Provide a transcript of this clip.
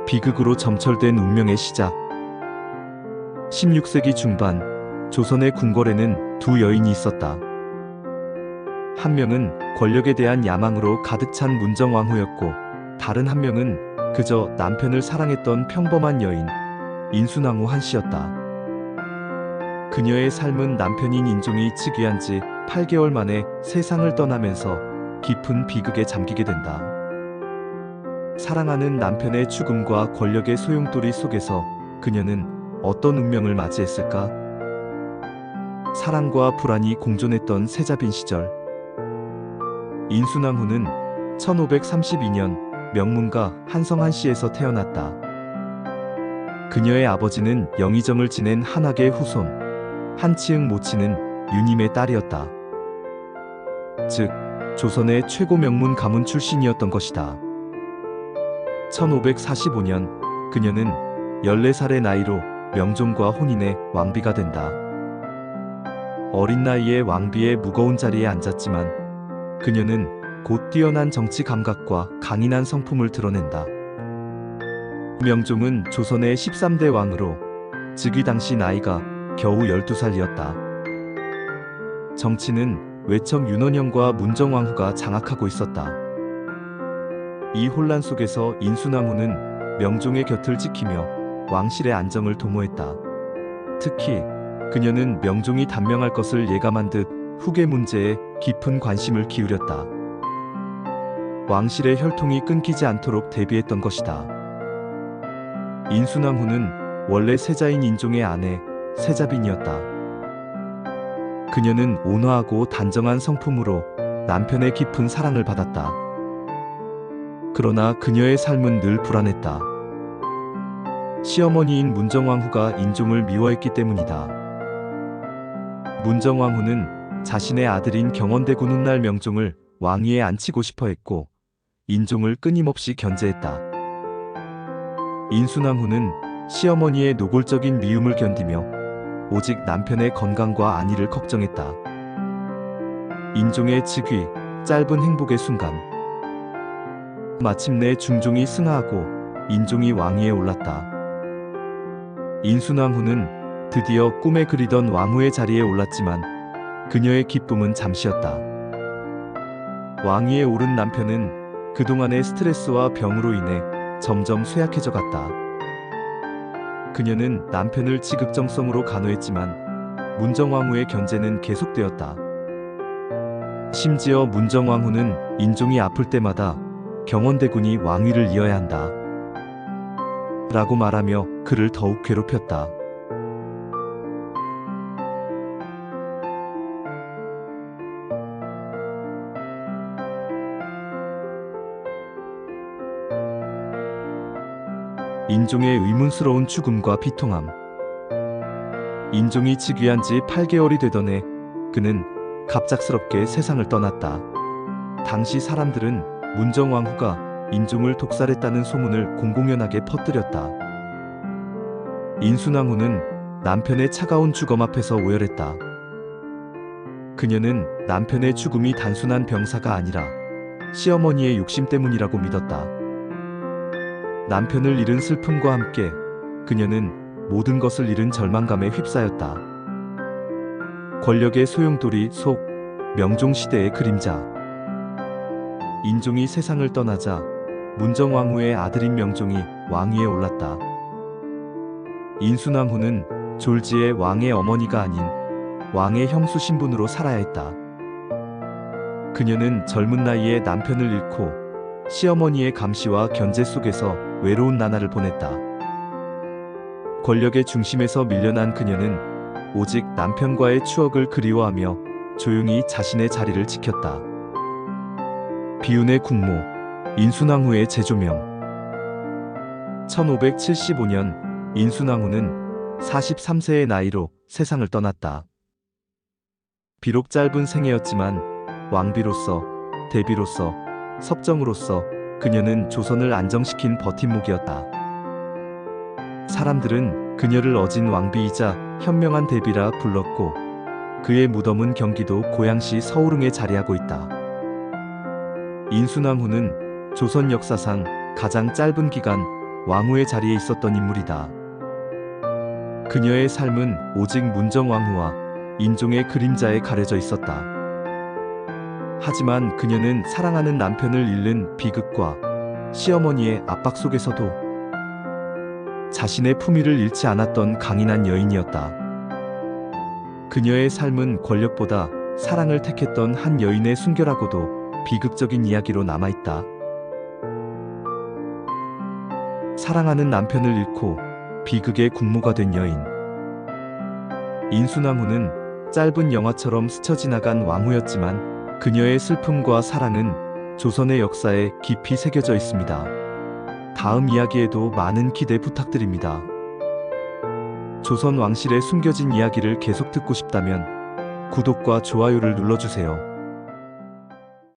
비극으로 점철된 운명의 시작. 16세기 중반, 조선의 궁궐에는 두 여인이 있었다. 한 명은 권력에 대한 야망으로 가득 찬 문정왕후였고, 다른 한 명은 그저 남편을 사랑했던 평범한 여인, 인순왕후 한씨였다. 그녀의 삶은 남편인 인종이 즉위한 지 8개월 만에 세상을 떠나면서 깊은 비극에 잠기게 된다. 사랑하는 남편의 죽음과 권력의 소용돌이 속에서 그녀는 어떤 운명을 맞이했을까? 사랑과 불안이 공존했던 세자빈 시절. 인순왕후는 1532년 명문가 한성한씨에서 태어났다. 그녀의 아버지는 영의정을 지낸 한학의 후손, 한치흥 모치는 유님의 딸이었다. 즉, 조선의 최고 명문 가문 출신이었던 것이다. 1545년 그녀는 14살의 나이로 명종과 혼인해 왕비가 된다. 어린 나이에 왕비의 무거운 자리에 앉았지만 그녀는 곧 뛰어난 정치 감각과 강인한 성품을 드러낸다. 명종은 조선의 13대 왕으로 즉위 당시 나이가 겨우 12살이었다. 정치는 외척 윤원영과 문정왕후가 장악하고 있었다. 이 혼란 속에서 인순왕후는 명종의 곁을 지키며 왕실의 안정을 도모했다. 특히 그녀는 명종이 단명할 것을 예감한 듯 후계 문제에 깊은 관심을 기울였다. 왕실의 혈통이 끊기지 않도록 대비했던 것이다. 인순왕후는 원래 세자인 인종의 아내 세자빈이었다. 그녀는 온화하고 단정한 성품으로 남편의 깊은 사랑을 받았다. 그러나 그녀의 삶은 늘 불안했다. 시어머니인 문정왕후가 인종을 미워했기 때문이다. 문정왕후는 자신의 아들인 경원대군 훗날 명종을 왕위에 앉히고 싶어 했고, 인종을 끊임없이 견제했다. 인순왕후는 시어머니의 노골적인 미움을 견디며 오직 남편의 건강과 안위를 걱정했다. 인종의 즉위, 짧은 행복의 순간. 마침내 중종이 승하하고 인종이 왕위에 올랐다. 인순왕후는 드디어 꿈에 그리던 왕후의 자리에 올랐지만 그녀의 기쁨은 잠시였다. 왕위에 오른 남편은 그동안의 스트레스와 병으로 인해 점점 쇠약해져 갔다. 그녀는 남편을 지극정성으로 간호했지만 문정왕후의 견제는 계속되었다. 심지어 문정왕후는 인종이 아플 때마다 경원대군이 왕위를 이어야 한다 라고 말하며 그를 더욱 괴롭혔다. 인종의 의문스러운 죽음과 비통함. 인종이 즉위한 지 8개월이 되던 해 그는 갑작스럽게 세상을 떠났다. 당시 사람들은 문정왕후가 인종을 독살했다는 소문을 공공연하게 퍼뜨렸다. 인순왕후는 남편의 차가운 주검 앞에서 오열했다. 그녀는 남편의 죽음이 단순한 병사가 아니라 시어머니의 욕심 때문이라고 믿었다. 남편을 잃은 슬픔과 함께 그녀는 모든 것을 잃은 절망감에 휩싸였다. 권력의 소용돌이 속 명종시대의 그림자. 인종이 세상을 떠나자 문정왕후의 아들인 명종이 왕위에 올랐다. 인순왕후는 졸지에 왕의 어머니가 아닌 왕의 형수 신분으로 살아야 했다. 그녀는 젊은 나이에 남편을 잃고 시어머니의 감시와 견제 속에서 외로운 나날을 보냈다. 권력의 중심에서 밀려난 그녀는 오직 남편과의 추억을 그리워하며 조용히 자신의 자리를 지켰다. 비운의 국모, 인순왕후의 재조명. 1575년 인순왕후는 43세의 나이로 세상을 떠났다. 비록 짧은 생애였지만 왕비로서, 대비로서, 섭정으로서 그녀는 조선을 안정시킨 버팀목이었다. 사람들은 그녀를 어진 왕비이자 현명한 대비라 불렀고, 그의 무덤은 경기도 고양시 서울흥에 자리하고 있다. 인순왕후는 조선 역사상 가장 짧은 기간 왕후의 자리에 있었던 인물이다. 그녀의 삶은 오직 문정왕후와 인종의 그림자에 가려져 있었다. 하지만 그녀는 사랑하는 남편을 잃는 비극과 시어머니의 압박 속에서도 자신의 품위를 잃지 않았던 강인한 여인이었다. 그녀의 삶은 권력보다 사랑을 택했던 한 여인의 순결하고도 비극적인 이야기로 남아있다. 사랑하는 남편을 잃고 비극의 국모가 된 여인. 인순왕후는 짧은 영화처럼 스쳐 지나간 왕후였지만 그녀의 슬픔과 사랑은 조선의 역사에 깊이 새겨져 있습니다. 다음 이야기에도 많은 기대 부탁드립니다. 조선 왕실의 숨겨진 이야기를 계속 듣고 싶다면 구독과 좋아요를 눌러주세요.